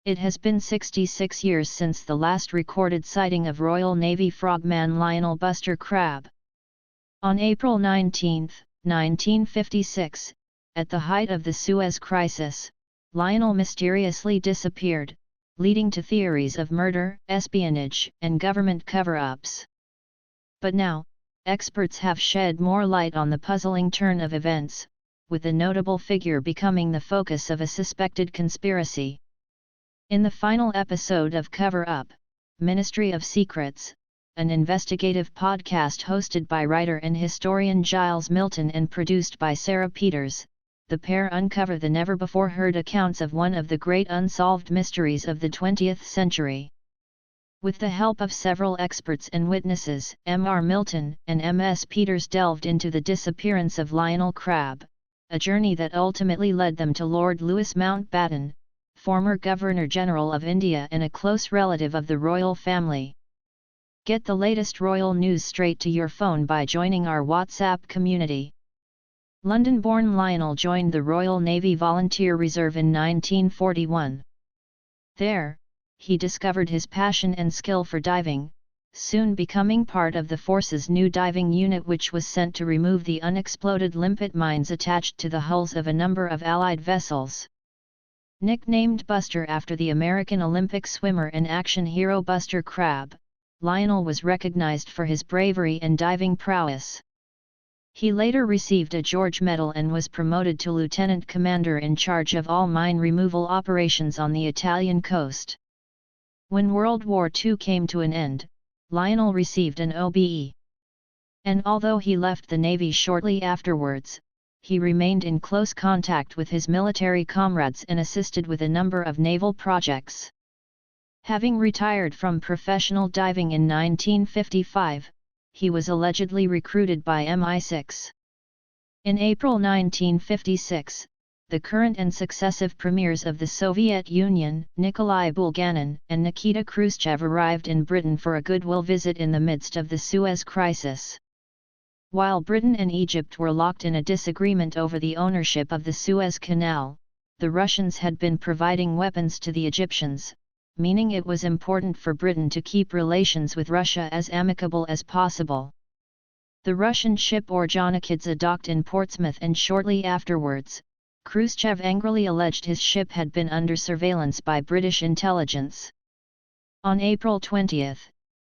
It has been 66 years since the last recorded sighting of Royal Navy frogman Lionel Buster Crabb. On April 19, 1956, at the height of the Suez Crisis, Lionel mysteriously disappeared, leading to theories of murder, espionage, and government cover-ups. But now, experts have shed more light on the puzzling turn of events, with the notable figure becoming the focus of a suspected conspiracy. In the final episode of Cover Up, Ministry of Secrets, an investigative podcast hosted by writer and historian Giles Milton and produced by Sarah Peters, the pair uncover the never-before-heard accounts of one of the great unsolved mysteries of the 20th century. With the help of several experts and witnesses, Milton and Ms Peters delved into the disappearance of Lionel Crabb, a journey that ultimately led them to Lord Louis Mountbatten, former Governor-General of India and a close relative of the royal family. Get the latest royal news straight to your phone by joining our WhatsApp community. London-born Lionel joined the Royal Navy Volunteer Reserve in 1941. There, he discovered his passion and skill for diving, soon becoming part of the force's new diving unit, which was sent to remove the unexploded limpet mines attached to the hulls of a number of Allied vessels. Nicknamed Buster after the American Olympic swimmer and action hero Buster Crabb, Lionel was recognized for his bravery and diving prowess. He later received a George Medal and was promoted to lieutenant commander in charge of all mine removal operations on the Italian coast. When World War II came to an end, Lionel received an OBE. And although he left the Navy shortly afterwards, he remained in close contact with his military comrades and assisted with a number of naval projects. Having retired from professional diving in 1955, he was allegedly recruited by MI6. In April 1956, the current and successive premiers of the Soviet Union, Nikolai Bulganin and Nikita Khrushchev, arrived in Britain for a goodwill visit in the midst of the Suez Crisis. While Britain and Egypt were locked in a disagreement over the ownership of the Suez Canal, the Russians had been providing weapons to the Egyptians, meaning it was important for Britain to keep relations with Russia as amicable as possible. The Russian ship Orjonikidze docked in Portsmouth, and shortly afterwards, Khrushchev angrily alleged his ship had been under surveillance by British intelligence. On April 20,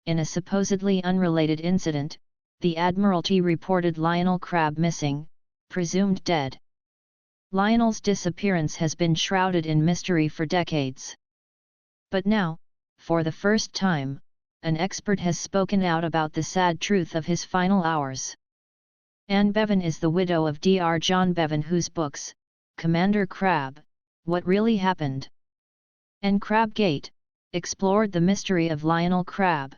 in a supposedly unrelated incident, the Admiralty reported Lionel Crabb missing, presumed dead. Lionel's disappearance has been shrouded in mystery for decades. But now, for the first time, an expert has spoken out about the sad truth of his final hours. Anne Bevan is the widow of Dr. John Bevan, whose books, Commander Crabb, What Really Happened, and Crabbgate, explored the mystery of Lionel Crabb.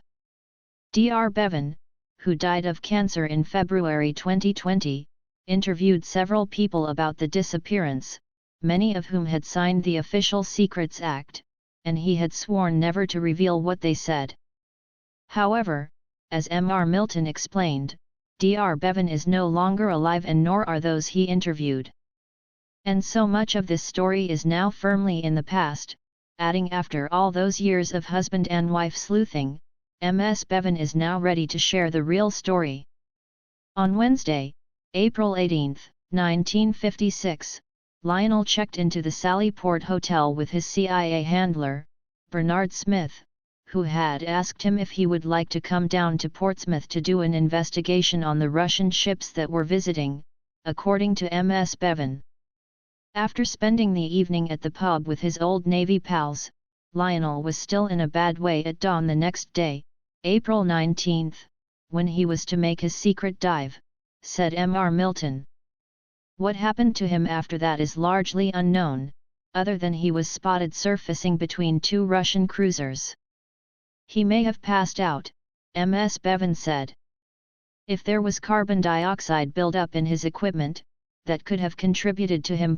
Dr. Bevan, who died of cancer in February 2020, interviewed several people about the disappearance, many of whom had signed the Official Secrets Act, and he had sworn never to reveal what they said. However, as Mr. Milton explained, Dr. Bevan is no longer alive, and nor are those he interviewed. And so much of this story is now firmly in the past, adding, after all those years of husband and wife sleuthing, Ms. Bevan is now ready to share the real story. On Wednesday, April 18, 1956, Lionel checked into the Sallyport Hotel with his CIA handler, Bernard Smith, who had asked him if he would like to come down to Portsmouth to do an investigation on the Russian ships that were visiting, according to Ms. Bevan. After spending the evening at the pub with his old Navy pals, Lionel was still in a bad way at dawn the next day, April 19, when he was to make his secret dive, said Mr. Milton. What happened to him after that is largely unknown, other than he was spotted surfacing between two Russian cruisers. He may have passed out, Ms. Bevan said. If there was carbon dioxide buildup in his equipment, that could have contributed to him